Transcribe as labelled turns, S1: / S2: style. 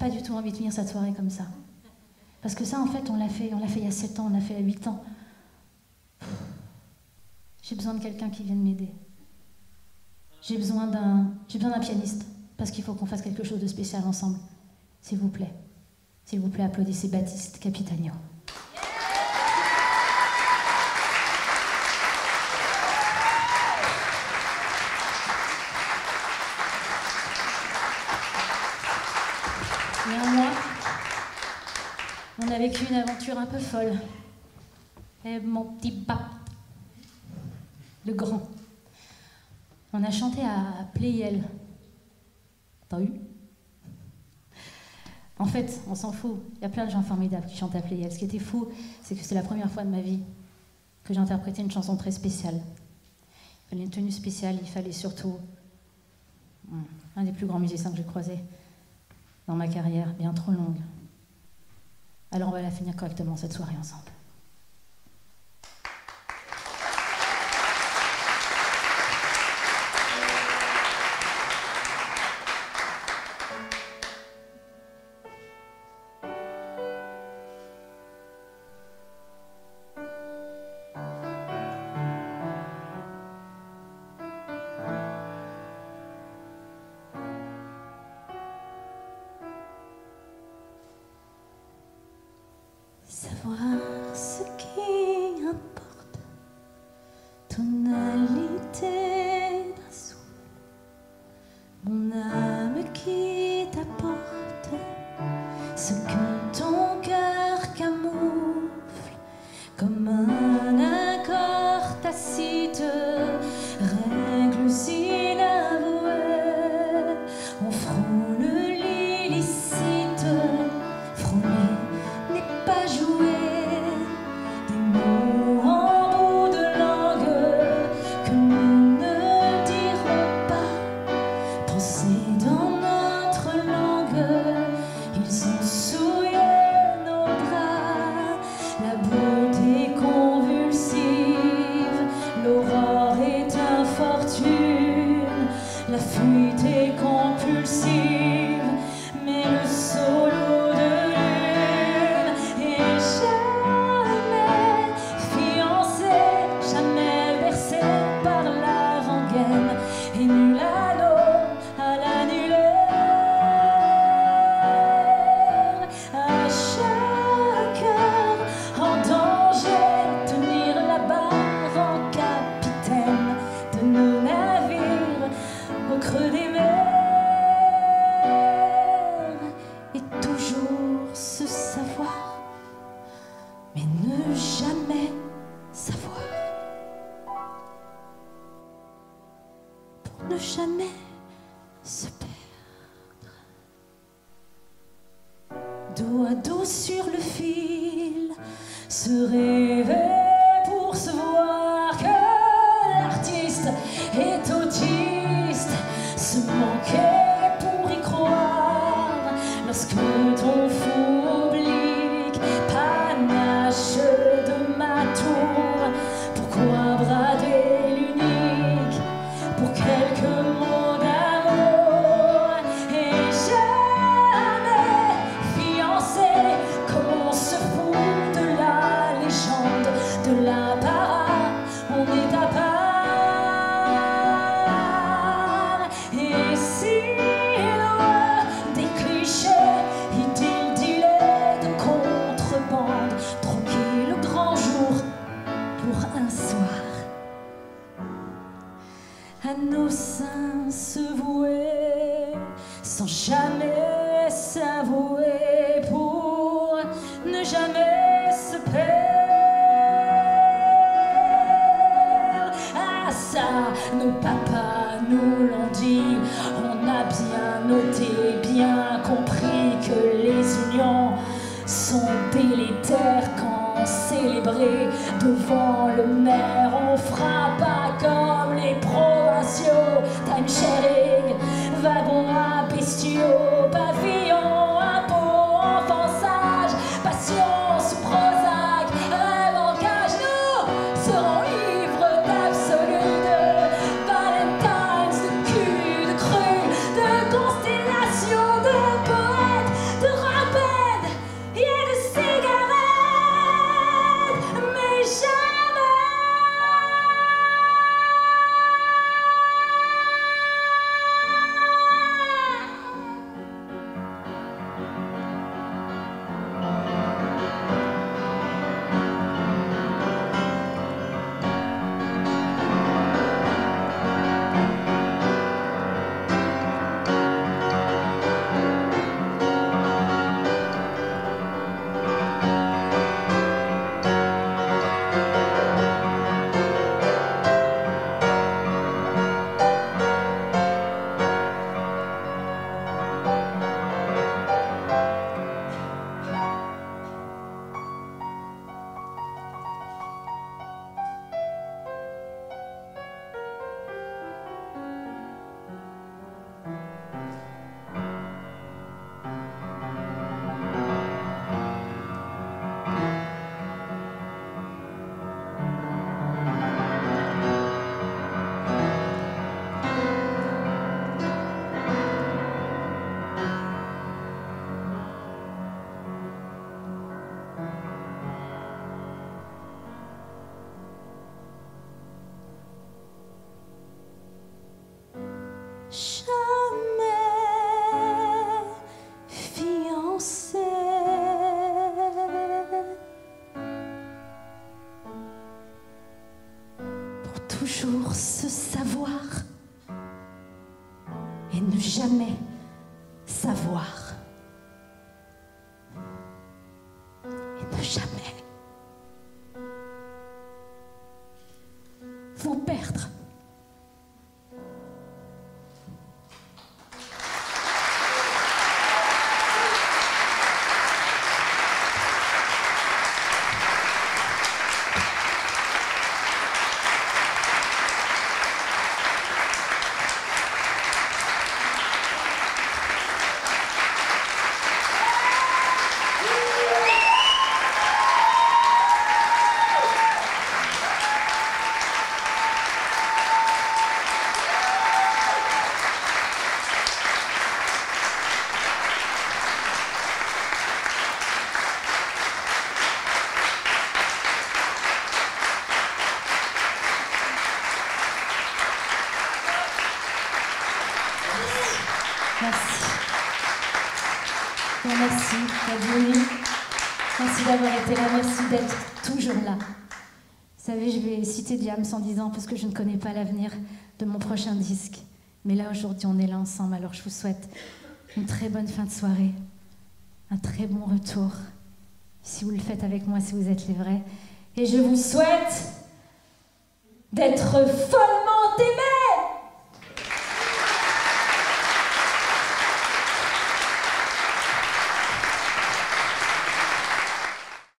S1: pas du tout envie de finir cette soirée comme ça. Parce que ça, en fait, on l'a fait il y a 7 ans, on l'a fait à 8 ans. J'ai besoin de quelqu'un qui vienne m'aider. J'ai besoin d'un pianiste, parce qu'il faut qu'on fasse quelque chose de spécial ensemble. S'il vous plaît, applaudissez Baptiste Capitagno. Il y a un mois, on a vécu une aventure un peu folle. Et mon petit pape, le grand. On a chanté à Pléiel. T'as eu? En fait, on s'en fout. Il y a plein de gens formidables qui chantent à Pléiel. Ce qui était fou, c'est que c'est la première fois de ma vie que j'interprétais une chanson très spéciale. Il fallait une tenue spéciale, il fallait surtout un des plus grands musiciens que j'ai croisé dans ma carrière, bien trop longue. Alors on va la finir correctement cette soirée ensemble. Savoir ce qui importe, tonalité d'un souffle, mon âme qui t'apporte ce que ton cœur camoufle, comme un accord tacite, règles inavouées, on frôle l'illicite, frôler n'est pas jouer, des mots en bout de langue que nous ne dirons pas, penser dans notre langue, ils ont souillé nos draps, la beauté convulsive, l'aurore est infortune, la fuite est compulsive, mais le solo de et nul anneau à l'annulaire, à chaque heure en danger, tenir la barre en capitaine de nos navires au creux des mers, et toujours se savoir, mais ne jamais savoir. Ne jamais se perdre. Dos à dos sur le fil, se rêver pour se voir que l'artiste est autiste, se manquer pour y croire, lorsque ton fou oblique panache de ma tour, pourquoi brader l'unique pour quelques mots d'amour, et jamais fiancé, comme on se fout de la légende, de l'apparat, on est à part. Et si loin des clichés, idylle dilée de contrebande, troquer le grand jour pour un soir, à nos seins se vouer, sans jamais s'avouer, pour ne jamais se perdre. Ah ça, nos papas nous l'ont dit, on a bien noté, bien compris que les unions sont délétères quand célébrées devant le maire. On fera pas comme les provinciaux, time sharing, wagon à bestiaux, pavillon, impôt, enfant sage, passion sous Prozac, rêve en cage. Nous serons ivres d'absolu, de Valentines, de cul, de cru, de constellations, de poètes, toujours se savoir et ne jamais savoir. Et ne jamais vous perdre. Merci. Merci d'être venu. Merci d'avoir été là. Merci d'être toujours là. Vous savez, je vais citer Diams en disant, parce que je ne connais pas l'avenir de mon prochain disque. Mais là, aujourd'hui, on est là ensemble. Alors, je vous souhaite une très bonne fin de soirée. Un très bon retour. Si vous le faites avec moi, si vous êtes les vrais. Et je vous souhaite d'être folles.